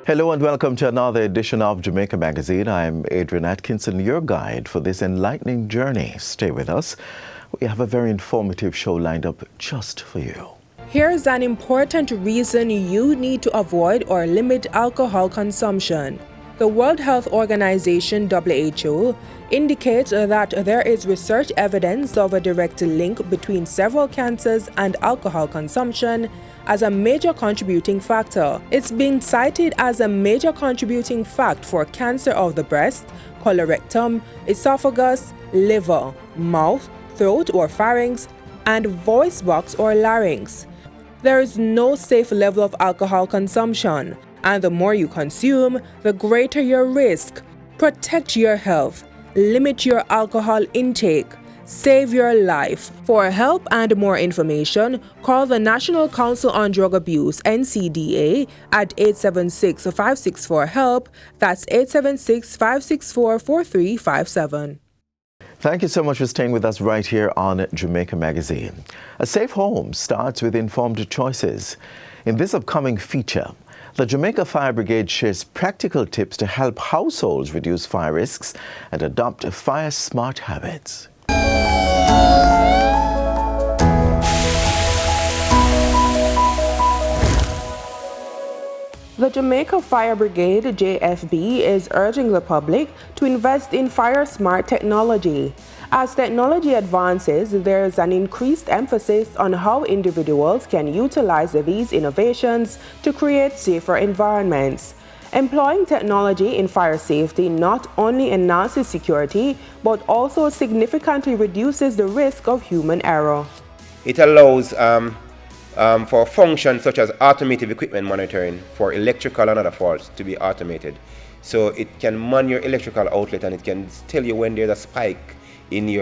Hello and welcome to another edition of Jamaica Magazine. I'm Adrian Atkinson, your guide for this enlightening journey. Stay with us. We have a very informative show lined up just for you. Here's an important reason you need to avoid or limit alcohol consumption. The World Health Organization, WHO, indicates that there is research evidence of a direct link between several cancers and alcohol consumption as a major contributing factor. It's being cited as a major contributing fact for cancer of the breast, colorectal, esophagus, liver, mouth, throat or pharynx, and voice box or larynx. There is no safe level of alcohol consumption, and the more you consume, the greater your risk. Protect your health. Limit your alcohol intake. Save your life. For help and more information, call the National Council on Drug Abuse, NCDA, at 876-564-HELP. That's 876-564-4357. Thank you so much for staying with us right here on Jamaica Magazine. A safe home starts with informed choices. In this upcoming feature, the Jamaica Fire Brigade shares practical tips to help households reduce fire risks and adopt fire-smart habits. The Jamaica Fire Brigade, JFB, is urging the public to invest in fire-smart technology. As technology advances, there is an increased emphasis on how individuals can utilize these innovations to create safer environments. Employing technology in fire safety not only enhances security, but also significantly reduces the risk of human error. It allows for functions such as automated equipment monitoring for electrical and other faults to be automated. So it can man your electrical outlet and it can tell you when there's a spike in the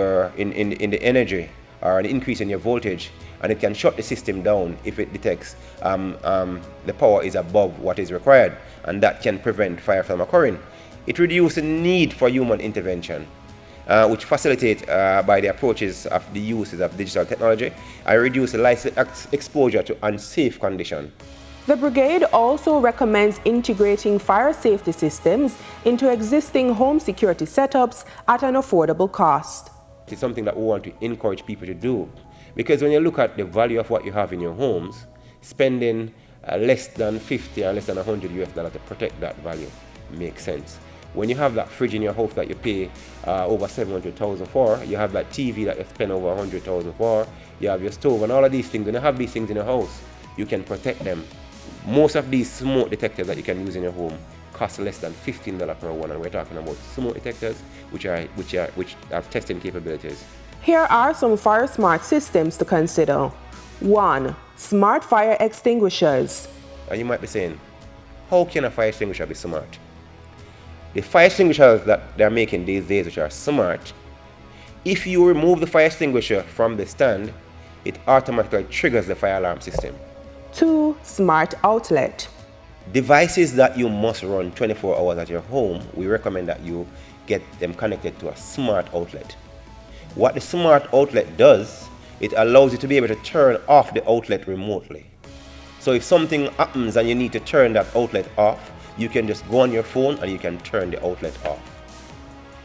energy or an increase in your voltage, and it can shut the system down if it detects the power is above what is required, and that can prevent fire from occurring. It reduces the need for human intervention, which facilitated by the approaches of the uses of digital technology, and reduce the exposure to unsafe conditions. The brigade also recommends integrating fire safety systems into existing home security setups at an affordable cost. It's something that we want to encourage people to do, because when you look at the value of what you have in your homes, spending less than 50 or less than $100 to protect that value makes sense. When you have that fridge in your house that you pay over $700,000 for, you have that TV that you spend over $100,000 for, you have your stove and all of these things. When you have these things in your house, you can protect them. Most of these smoke detectors that you can use in your home cost less than $15 per one, and we're talking about smoke detectors which have testing capabilities. Here are some fire smart systems to consider. 1. Smart fire extinguishers. And you might be saying, how can a fire extinguisher be smart? The fire extinguishers that they're making these days, which are smart, if you remove the fire extinguisher from the stand, it automatically triggers the fire alarm system. 2. Smart outlet. Devices that you must run 24 hours at your home, we recommend that you get them connected to a smart outlet. What the smart outlet does, it allows you to be able to turn off the outlet remotely. So if something happens and you need to turn that outlet off, you can just go on your phone and you can turn the outlet off.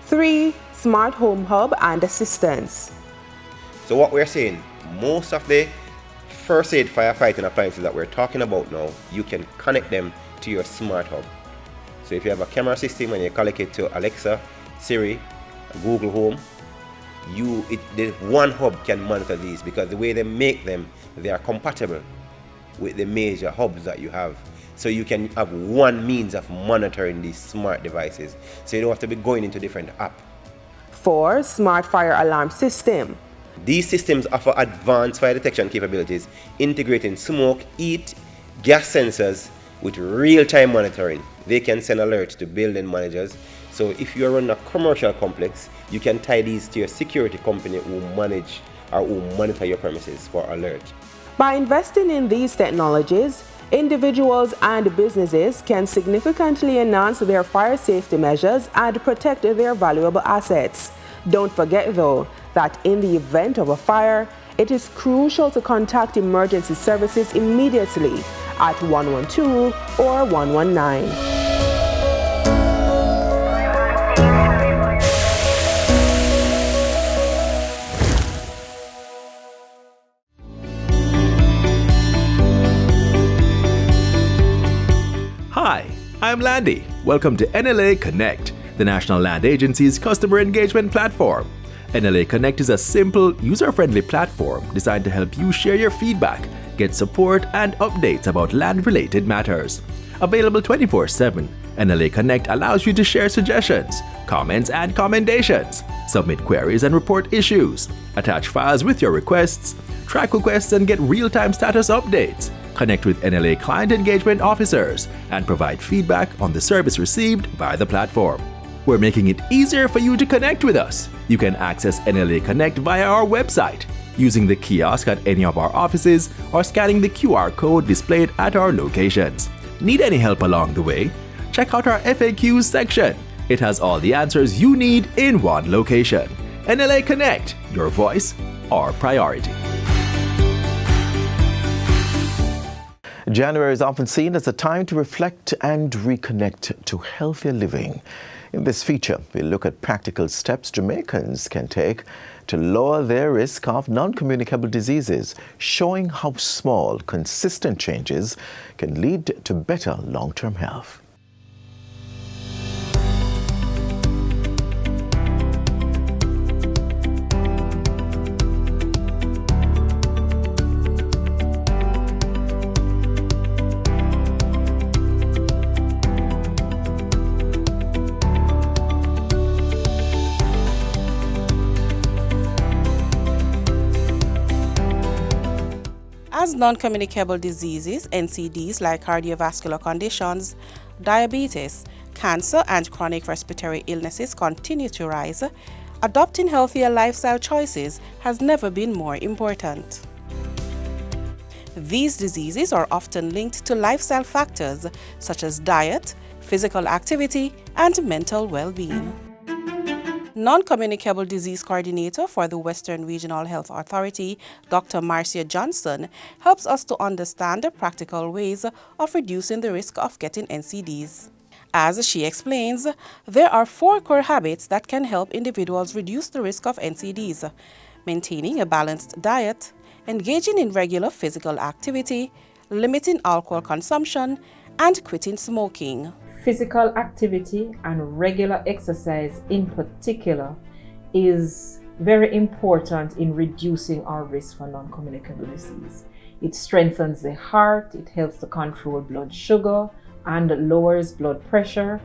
3. Smart home hub and assistance. So what we're saying, most of the first aid firefighting appliances that we're talking about now, you can connect them to your smart hub. So if you have a camera system and you connect it to Alexa, Siri, Google Home, the one hub can monitor these, because the way they make them, they are compatible with the major hubs that you have. So you can have one means of monitoring these smart devices. So you don't have to be going into different apps. 4. Smart fire alarm system. These systems offer advanced fire detection capabilities, integrating smoke, heat, gas sensors with real-time monitoring. They can send alerts to building managers. So if you're running a commercial complex, you can tie these to your security company who manage or who monitor your premises for alert. By investing in these technologies, individuals and businesses can significantly enhance their fire safety measures and protect their valuable assets. Don't forget, though, that in the event of a fire, it is crucial to contact emergency services immediately at 112 or 119. Hi, I'm Landy. Welcome to NLA Connect, the National Land Agency's customer engagement platform. NLA Connect is a simple, user-friendly platform designed to help you share your feedback, get support, and updates about land-related matters. Available 24/7, NLA Connect allows you to share suggestions, comments, and commendations, submit queries and report issues, attach files with your requests, track requests and get real-time status updates, connect with NLA client engagement officers, and provide feedback on the service received via the platform. We're making it easier for you to connect with us. You can access NLA Connect via our website, using the kiosk at any of our offices or scanning the QR code displayed at our locations. Need any help along the way? Check out our FAQs section. It has all the answers you need in one location. NLA Connect, your voice, our priority. January is often seen as a time to reflect and reconnect to healthier living. In this feature, we look at practical steps Jamaicans can take to lower their risk of non-communicable diseases, showing how small, consistent changes can lead to better long-term health. As non-communicable diseases, NCDs, like cardiovascular conditions, diabetes, cancer, and chronic respiratory illnesses continue to rise, adopting healthier lifestyle choices has never been more important. These diseases are often linked to lifestyle factors such as diet, physical activity, and mental well-being. Non-communicable disease coordinator for the Western Regional Health Authority, Dr. Marcia Johnson, helps us to understand the practical ways of reducing the risk of getting NCDs. As she explains, there are 4 core habits that can help individuals reduce the risk of NCDs: maintaining a balanced diet, engaging in regular physical activity, limiting alcohol consumption, and quitting smoking. Physical activity and regular exercise in particular is very important in reducing our risk for non-communicable disease. It strengthens the heart, it helps to control blood sugar and lowers blood pressure.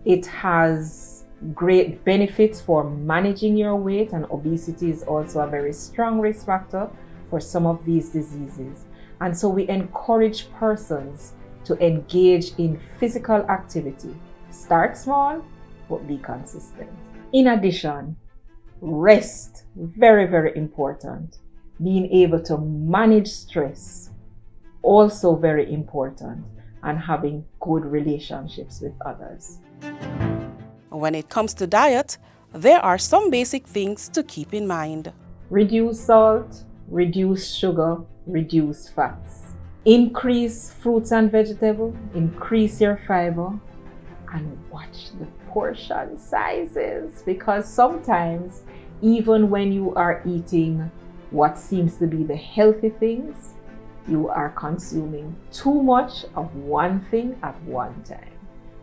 It has great benefits for managing your weight, and obesity is also a very strong risk factor for some of these diseases. And so we encourage persons to engage in physical activity. Start small, but be consistent. In addition, rest, very, very important. Being able to manage stress, also very important, and having good relationships with others. When it comes to diet, there are some basic things to keep in mind. Reduce salt, reduce sugar, reduce fats. Increase fruits and vegetables, increase your fiber, and watch the portion sizes, because sometimes even when you are eating what seems to be the healthy things, you are consuming too much of one thing at one time.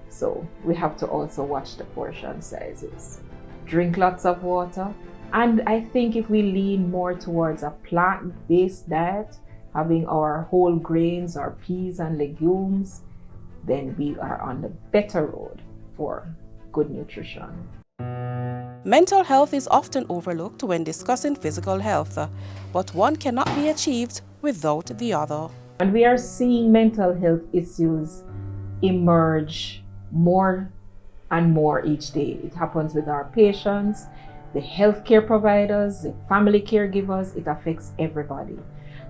So we have to also watch the portion sizes. Drink lots of water, and I think if we lean more towards a plant-based diet, having our whole grains, our peas and legumes, then we are on the better road for good nutrition. Mental health is often overlooked when discussing physical health, but one cannot be achieved without the other. And we are seeing mental health issues emerge more and more each day. It happens with our patients, the healthcare providers, the family caregivers. It affects everybody.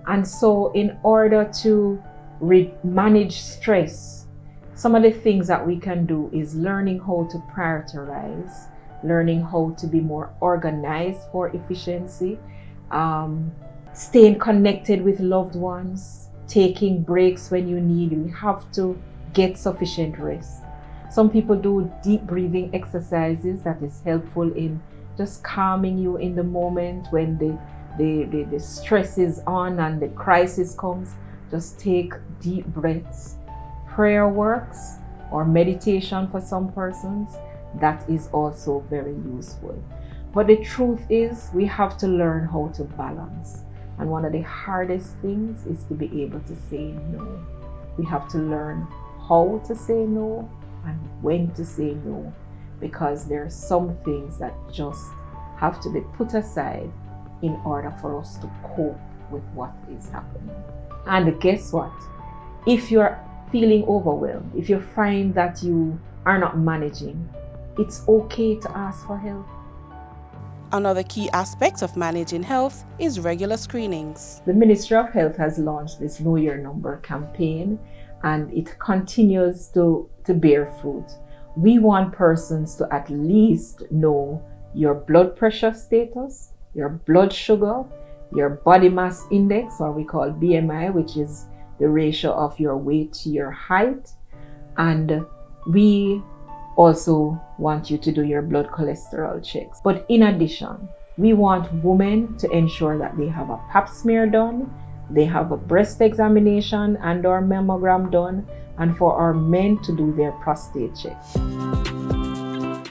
And so in order to manage stress, some of the things that we can do is learning how to prioritize, learning how to be more organized for efficiency, staying connected with loved ones, taking breaks when you need. We have to get sufficient rest. Some people do deep breathing exercises that is helpful in just calming you in the moment when the stress is on and the crisis comes. Just take deep breaths. Prayer works, or meditation for some persons. That is also very useful. But the truth is, we have to learn how to balance. And one of the hardest things is to be able to say no. We have to learn how to say no and when to say no, because there are some things that just have to be put aside in order for us to cope with what is happening. And guess what? If you're feeling overwhelmed, if you find that you are not managing, it's okay to ask for help. Another key aspect of managing health is regular screenings. The Ministry of Health has launched this Know Your Number campaign, and it continues to bear fruit. We want persons to at least know your blood pressure status, your blood sugar, your body mass index, or we call BMI, which is the ratio of your weight to your height. And we also want you to do your blood cholesterol checks. But in addition, we want women to ensure that they have a pap smear done, they have a breast examination and or mammogram done, and for our men to do their prostate check.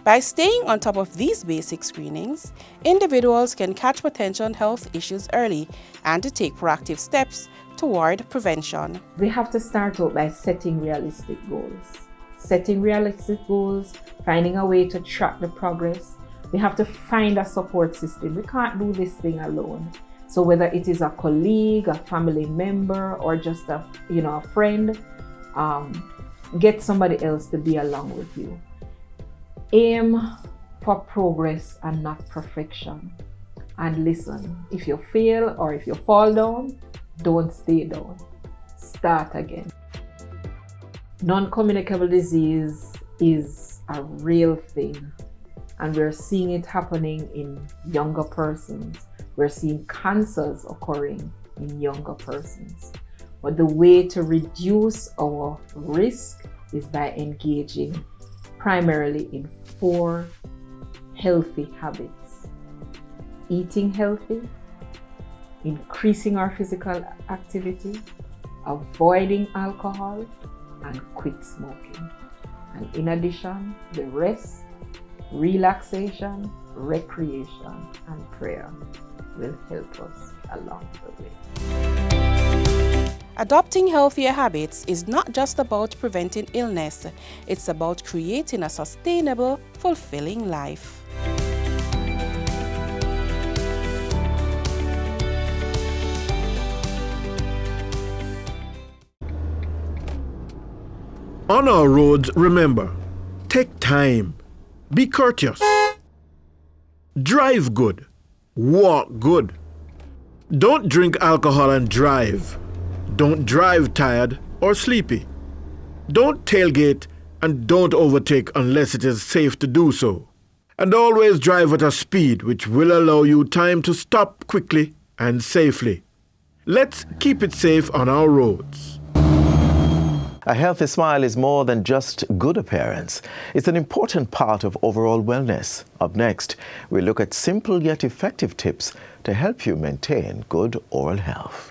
By staying on top of these basic screenings, individuals can catch potential health issues early and to take proactive steps toward prevention. We have to start out by setting realistic goals. Setting realistic goals, finding a way to track the progress. We have to find a support system. We can't do this thing alone. So whether it is a colleague, a family member, or just a friend, get somebody else to be along with you. Aim for progress and not perfection. And listen, if you fail or if you fall down, don't stay down. Start again. Non-communicable disease is a real thing, and we're seeing it happening in younger persons. We're seeing cancers occurring in younger persons. But the way to reduce our risk is by engaging primarily in 4 healthy habits: eating healthy, increasing our physical activity, avoiding alcohol, and quit smoking. And in addition, the rest, relaxation, recreation, and prayer will help us along the way. Adopting healthier habits is not just about preventing illness, it's about creating a sustainable, fulfilling life. On our roads, remember, take time, be courteous, drive good, walk good. Don't drink alcohol and drive. Don't drive tired or sleepy. Don't tailgate and don't overtake unless it is safe to do so. And always drive at a speed which will allow you time to stop quickly and safely. Let's keep it safe on our roads. A healthy smile is more than just good appearance. It's an important part of overall wellness. Up next, we look at simple yet effective tips to help you maintain good oral health.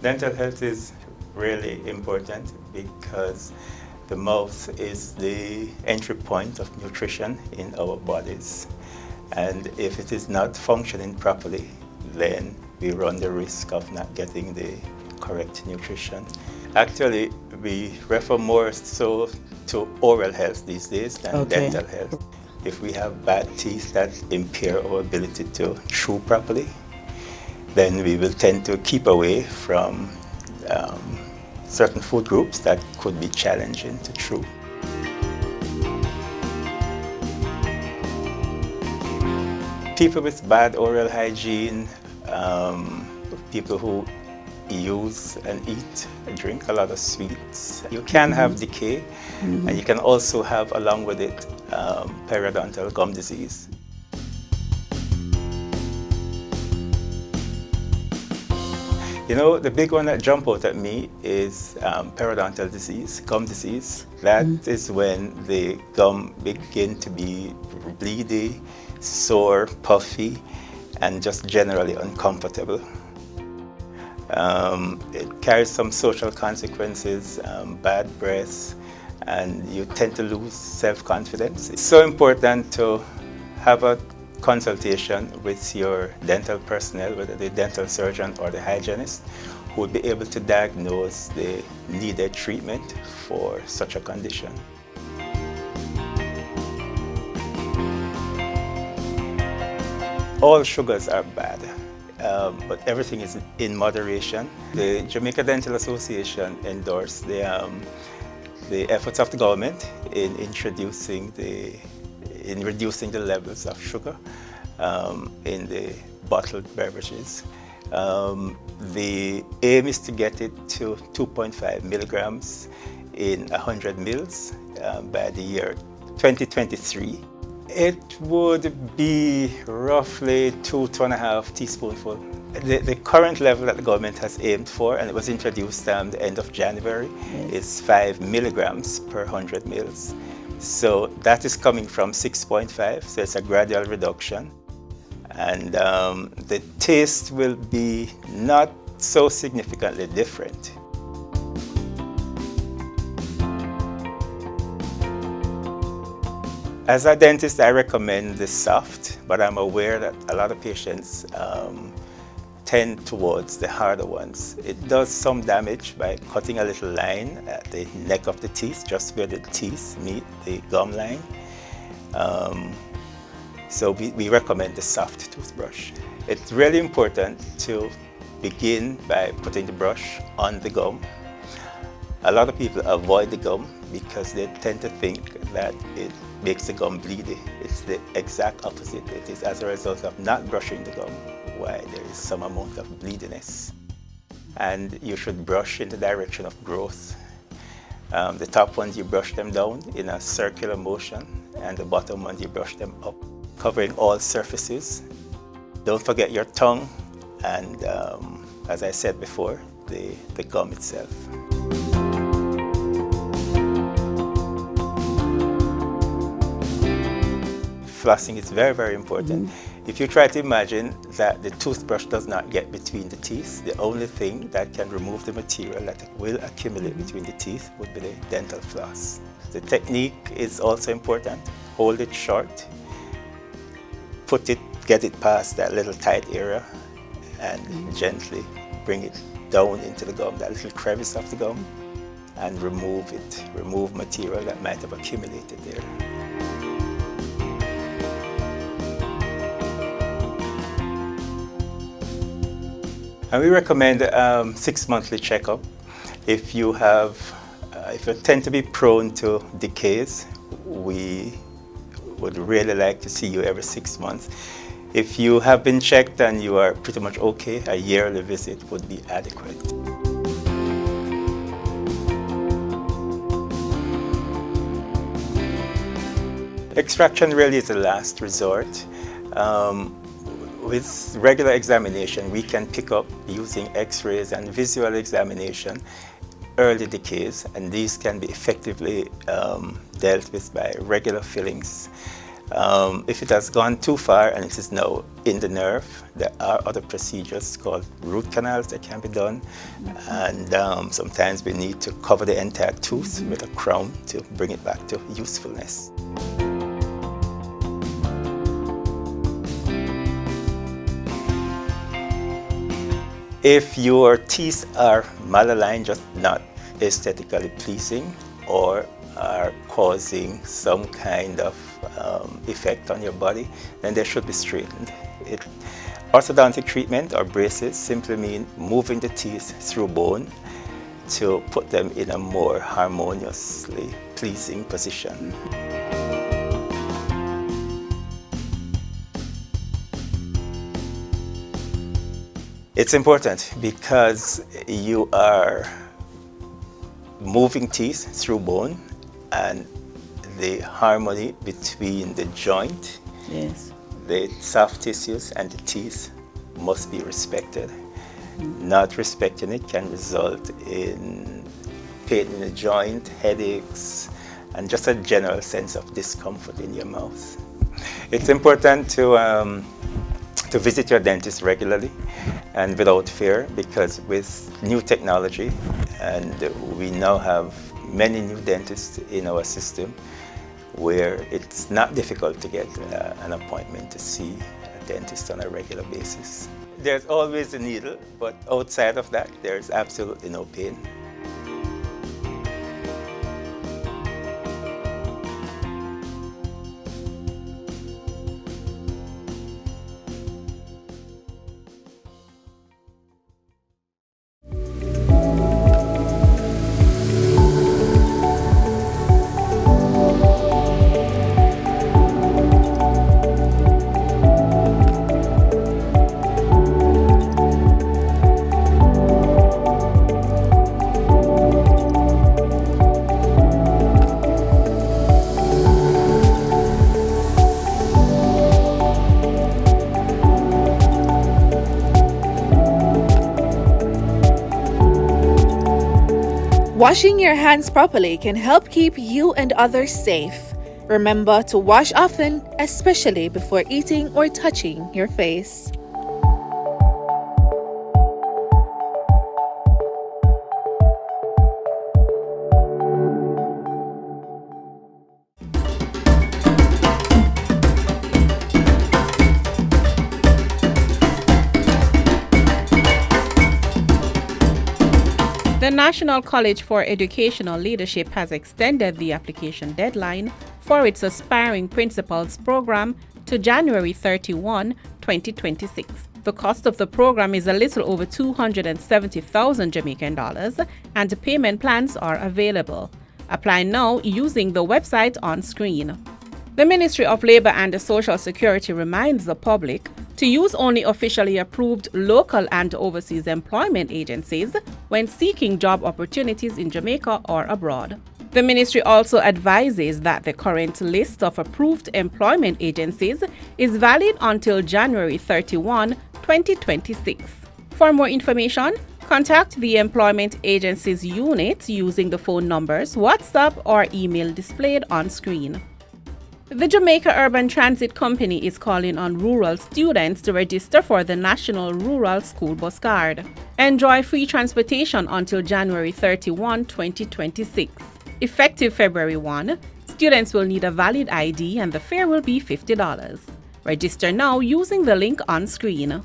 Dental health is really important because the mouth is the entry point of nutrition in our bodies. And if it is not functioning properly, then we run the risk of not getting the correct nutrition. Actually, we refer more so to oral health these days than dental health. If we have bad teeth that impair our ability to chew properly, then we will tend to keep away from certain food groups that could be challenging to chew. People with bad oral hygiene, people who use and eat and drink a lot of sweets. You can have decay, and you can also have, along with it, periodontal gum disease. You know, the big one that jump out at me is periodontal disease, gum disease. That is when the gum begin to be bleedy, sore, puffy, and just generally uncomfortable. It carries some social consequences, bad breath, and you tend to lose self-confidence. It's so important to have a consultation with your dental personnel, whether the dental surgeon or the hygienist, who will be able to diagnose the needed treatment for such a condition. All sugars are bad, but everything is in moderation. The Jamaica Dental Association endorsed the efforts of the government in reducing the levels of sugar in the bottled beverages. The aim is to get it to 2.5 milligrams in 100 mils by the year 2023. It would be roughly 2.5 teaspoonful. The current level that the government has aimed for, and it was introduced the end of January, is 5 milligrams per 100 mils. So that is coming from 6.5, so it's a gradual reduction. And the taste will be not so significantly different. As a dentist, I recommend the soft, but I'm aware that a lot of patients tend towards the harder ones. It does some damage by cutting a little line at the neck of the teeth, just where the teeth meet the gum line. So we recommend the soft toothbrush. It's really important to begin by putting the brush on the gum. A lot of people avoid the gum because they tend to think that it makes the gum bleedy. It's the exact opposite. It is as a result of not brushing the gum why there is some amount of bleediness. And you should brush in the direction of growth. The top ones, you brush them down in a circular motion, and the bottom ones, you brush them up, covering all surfaces. Don't forget your tongue and, as I said before, the gum itself. Flossing is very, very important. If you try to imagine that the toothbrush does not get between the teeth, the only thing that can remove the material that will accumulate between the teeth would be the dental floss. The technique is also important. Hold it short, get it past that little tight area, and gently bring it down into the gum, that little crevice of the gum, and remove it. Remove material that might have accumulated there. And we recommend 6 monthly checkup. If you tend to be prone to decays, we would really like to see you every 6 months. If you have been checked and you are pretty much okay, a yearly visit would be adequate. Extraction really is the last resort. With regular examination, we can pick up using x-rays and visual examination early decays, and these can be effectively dealt with by regular fillings. If it has gone too far and it is now in the nerve, there are other procedures called root canals that can be done, and sometimes we need to cover the entire tooth with a crown to bring it back to usefulness. If your teeth are malaligned, just not aesthetically pleasing, or are causing some kind of effect on your body, then they should be straightened. Orthodontic treatment or braces simply mean moving the teeth through bone to put them in a more harmoniously pleasing position. It's important because you are moving teeth through bone, and the harmony between the joint, Yes. the soft tissues, and the teeth must be respected. Not respecting it can result in pain in the joint, headaches, and just a general sense of discomfort in your mouth. It's important to visit your dentist regularly and without fear, because with new technology, and we now have many new dentists in our system, where it's not difficult to get an appointment to see a dentist on a regular basis. There's always a needle, but outside of that, there's absolutely no pain. Washing your hands properly can help keep you and others safe. Remember to wash often, especially before eating or touching your face. The National College for Educational Leadership has extended the application deadline for its Aspiring Principals program to January 31, 2026. The cost of the program is a little over 270,000 Jamaican dollars, and the payment plans are available. Apply now using the website on screen. The Ministry of Labour and Social Security reminds the public to use only officially approved local and overseas employment agencies when seeking job opportunities in Jamaica or abroad. The ministry also advises that the current list of approved employment agencies is valid until January 31, 2026. For more information, contact the Employment Agencies Unit using the phone numbers, WhatsApp, or email displayed on screen. The Jamaica Urban Transit Company is calling on rural students to register for the National Rural School Bus Card. Enjoy free transportation until January 31, 2026. Effective February 1, students will need a valid ID and the fare will be $50. Register now using the link on screen.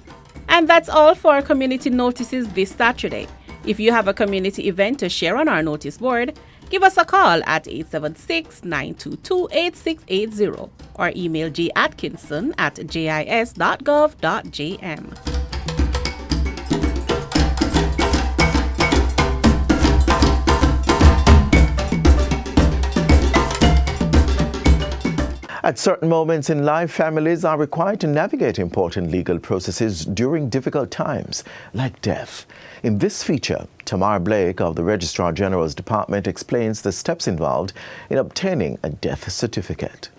And that's all for our community notices this Saturday. If you have a community event to share on our notice board, give us a call at 876-922-8680 or email gatkinson@jis.gov.jm. At certain moments in life, families are required to navigate important legal processes during difficult times, like death. In this feature, Tamar Blake of the Registrar General's Department explains the steps involved in obtaining a death certificate.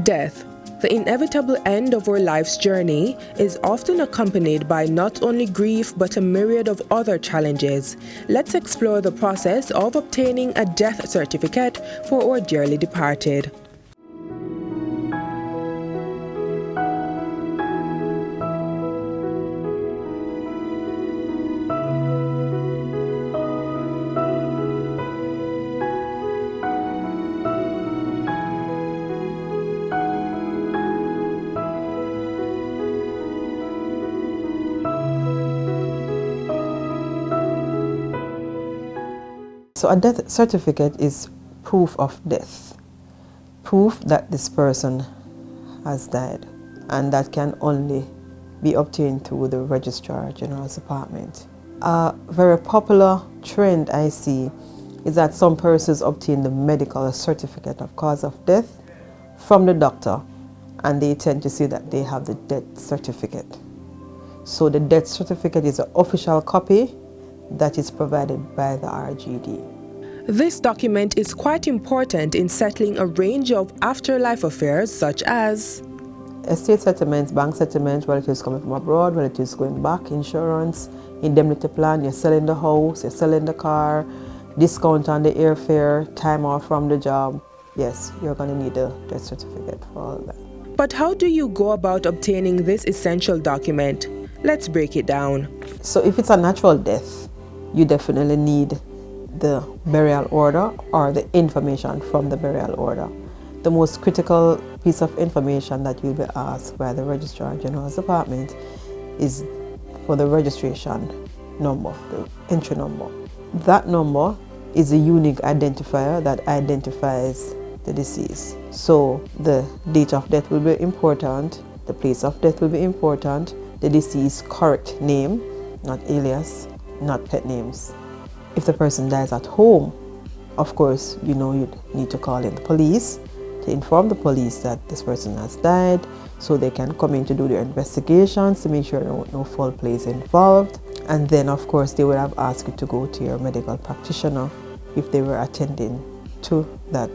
Death, the inevitable end of our life's journey, is often accompanied by not only grief but a myriad of other challenges. Let's explore the process of obtaining a death certificate for our dearly departed. So a death certificate is proof of death, proof that this person has died, and that can only be obtained through the Registrar General's Department. A very popular trend I see is that some persons obtain the medical certificate of cause of death from the doctor, and they tend to say that they have the death certificate. So the death certificate is an official copy that is provided by the RGD. This document is quite important in settling a range of afterlife affairs such as estate settlements, bank settlements, whether it is coming from abroad, whether it is going back, insurance, indemnity plan, you're selling the house, you're selling the car, discount on the airfare, time off from the job. Yes, you're going to need a death certificate for all that. But how do you go about obtaining this essential document? Let's break it down. So if it's a natural death, you definitely need the burial order or the information from the burial order. The most critical piece of information that you'll be asked by the Registrar General's Department is for the registration number, the entry number. That number is a unique identifier that identifies the deceased. So the date of death will be important, the place of death will be important, the deceased's correct name, not alias, not pet names. If the person dies at home, of course, you need to call in the police to inform the police that this person has died, so they can come in to do their investigations to make sure no foul play is involved. And then, of course, they would have asked you to go to your medical practitioner if they were attending to that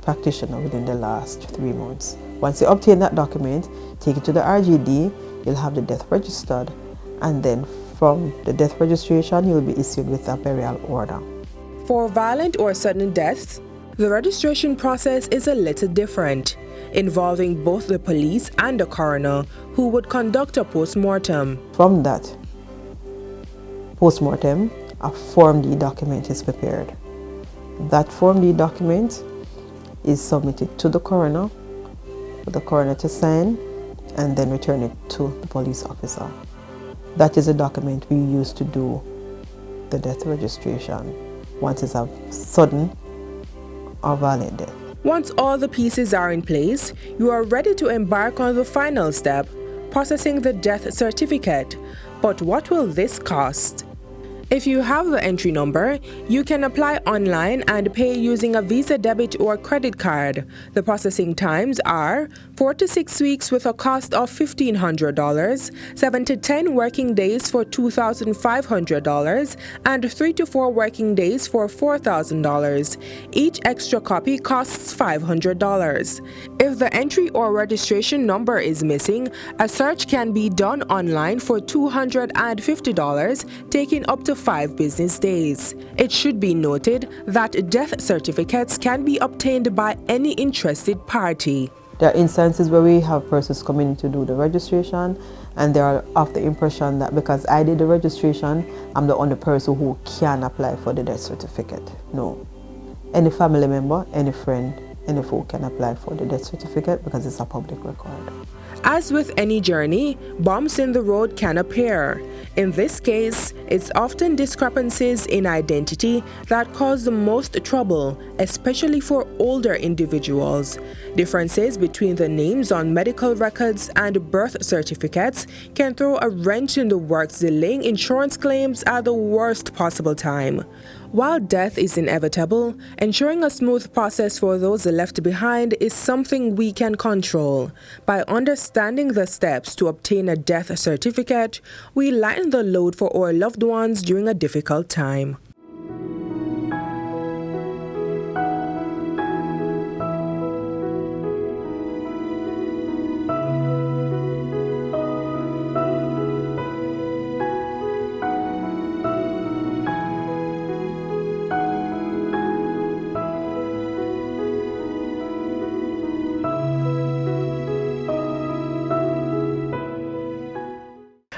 practitioner within the last 3 months. Once you obtain that document, take it to the RGD, you'll have the death registered, and then from the death registration, you'll be issued with a burial order. For violent or sudden deaths, the registration process is a little different, involving both the police and the coroner, who would conduct a post-mortem. From that post-mortem, a Form D document is prepared. That Form D document is submitted to the coroner, for the coroner to sign, and then return it to the police officer. That is a document we use to do the death registration once it's a sudden or violent death. Once all the pieces are in place, you are ready to embark on the final step, processing the death certificate. But what will this cost? If you have the entry number, you can apply online and pay using a Visa debit or credit card. The processing times are 4 to 6 weeks with a cost of $1,500, 7 to 10 working days for $2,500, and 3 to 4 working days for $4,000. Each extra copy costs $500. If the entry or registration number is missing, a search can be done online for $250, taking up to 5 business days. It should be noted that death certificates can be obtained by any interested party. There are instances where we have persons coming in to do the registration, and they are of the impression that because I did the registration, I'm the only person who can apply for the death certificate. No. Any family member, any friend, any folk can apply for the death certificate because it's a public record. As with any journey, bumps in the road can appear. In this case, it's often discrepancies in identity that cause the most trouble, especially for older individuals. Differences between the names on medical records and birth certificates can throw a wrench in the works, delaying insurance claims at the worst possible time. While death is inevitable, ensuring a smooth process for those left behind is something we can control. By understanding the steps to obtain a death certificate, we lighten the load for our loved ones during a difficult time.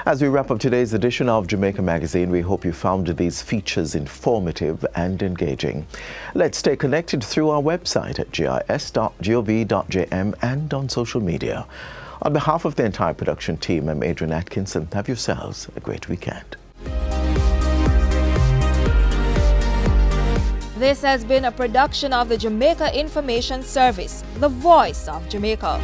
As we wrap up today's edition of Jamaica Magazine, we hope you found these features informative and engaging. Let's stay connected through our website at jis.gov.jm and on social media. On behalf of the entire production team, I'm Adrian Atkinson. Have yourselves a great weekend. This has been a production of the Jamaica Information Service, the voice of Jamaica.